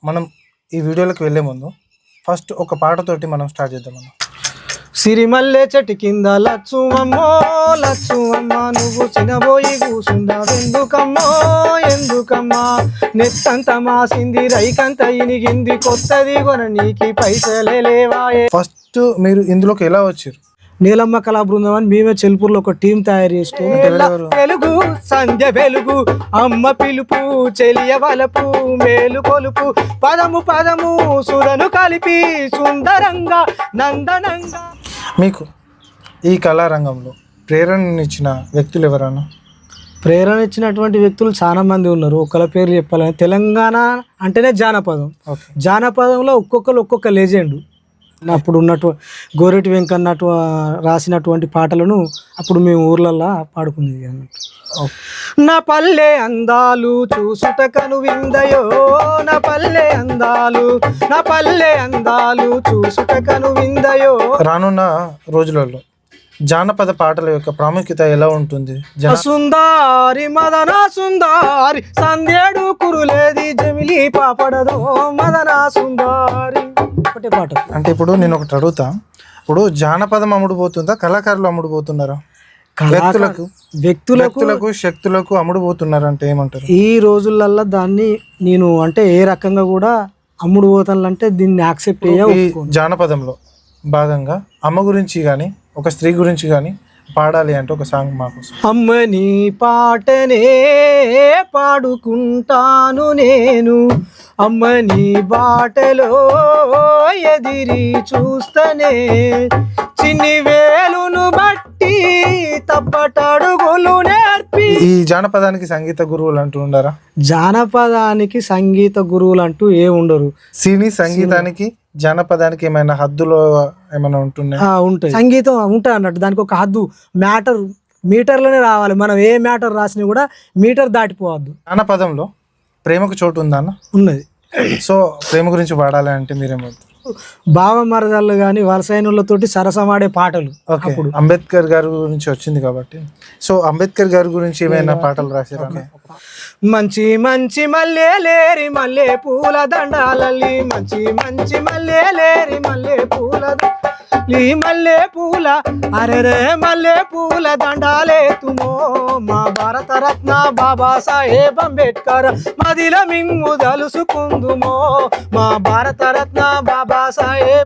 మనం ఈ వీడియోలోకి వెళ్ళే ముందు ఫస్ట్ ఒక పాటతోటి మనం స్టార్ట్ చేద్దాం. సిరిమల్లె చెట్టు కింద లచ్చువమ్మో లచ్చువమ్మ, నువ్వు చినబోయి కూసుండవెందుకమ్మో ఎందుకమ్మా, నెత్తంత మాసింది రైకంత ఇనిగింది, కొత్తది కొన నీకి పైసలే లేవాయే. ఫస్ట్ మీరు ఇందులోకి ఎలా వచ్చారు? నీలమ్మ కళా బృందం అని మేమే చెల్పూర్లో ఒక టీం తయారు చేసుకుని వెలుగు సంధ్య వెలుగు అమ్మ పిలుపు చెలియ వలపు మేలు కొలుపు పదము పదము సురను కలిపి సుందరంగా నందనంగా. మీకు ఈ కళారంగంలో ప్రేరణనిచ్చిన వ్యక్తులు ఎవరన్నా? ప్రేరణ ఇచ్చినటువంటి వ్యక్తులు చాలా మంది ఉన్నారు. ఒకళ్ళ పేరు చెప్పాలని, తెలంగాణ అంటేనే జానపదం. జానపదంలో ఒక్కొక్కరు ఒక్కొక్క లెజెండ్. అప్పుడు గోరెటి వెంకన్న రాసినటువంటి పాటలను అప్పుడు మేము ఊర్లల్లో పాడుకునేది అన్నట్టు. నా పల్లె అందాలు చూసుట కను విందయో, నా పల్లె అందాలు, నా పల్లె అందాలు చూసుట కను విందయో. రానున్న రోజులలో జానపద పాటల యొక్క ప్రాముఖ్యత ఎలా ఉంటుంది? సుందారి మదన సుందారి సందేడు కురులేది జమిలి పాపడదో మదన సుందారి ఒకటే పాట. అంటే ఇప్పుడు నేను ఒకటి అడుగుతా, ఇప్పుడు జానపదం అమ్ముడుపోతుందా, కళాకారులు అమ్ముడుపోతున్నారా? వ్యక్తులకు శక్తులకు అమ్ముడుపోతున్నారు అంటే ఏమంటారు? ఈ రోజులల్లో దాన్ని నేను అంటే ఏ రకంగా కూడా అమ్ముడు పోతానంటే దీన్ని యాక్సెప్ట్ జానపదంలో భాగంగా అమ్మ గురించి కానీ ఒక స్త్రీ గురించి కానీ పాడాలి అంటే ఒక సాంగ్ మాకు. అమ్మ నీ పాటనే పాడుకుంటాను నేను, అమ్మ నీ బాటలో ఎదిరి చూస్తనే, చిన్ని వేలును బట్టి తప్పటడుగులు నేర్పి. ఈ జానపదానికి సంగీత గురువులు అంటూ ఉండరా? జానపదానికి సంగీత గురువులు అంటూ ఏ ఉండరు. సినీ సంగీతానికి జానపదానికి ఏమైనా హద్దులో ఏమైనా ఉంటున్నాయి? ఉంటాయి, సంగీతం ఉంటాయి అన్నట్టు. దానికి ఒక హద్దు మీటర్లోనే రావాలి. మనం ఏ మ్యాటర్ రాసినా కూడా మీటర్ దాటిపోవద్దు. జానపదంలో ప్రేమకు చోటు ఉందా అన్న? ఉన్నది. సో ప్రేమ గురించి పాడాలి అంటే మీరేమవుతారు? బావ మరదళ్ళు కానీ వరసైనులతోటి సరసమాడే పాటలు. అప్పుడు అంబేద్కర్ గారి గురించి వచ్చింది కాబట్టి, సో అంబేద్కర్ గారి గురించి ఏమైనా పాటలు రాశారా? మంచి మంచి మల్లె లేరి మల్లె పూల దండాలల్లి, మంచి మంచి మల్లె లేరి మల్లె పూల మల్లె పూల అరెరే మల్లె పూల దండాలే తుమో, మా భారత రత్న బాబా సాహెబ్ అంబేద్కర్ మదిల మిమ్ము దలుసుకుందుమో, మా భారత రత్న బాబా సాహెబ్.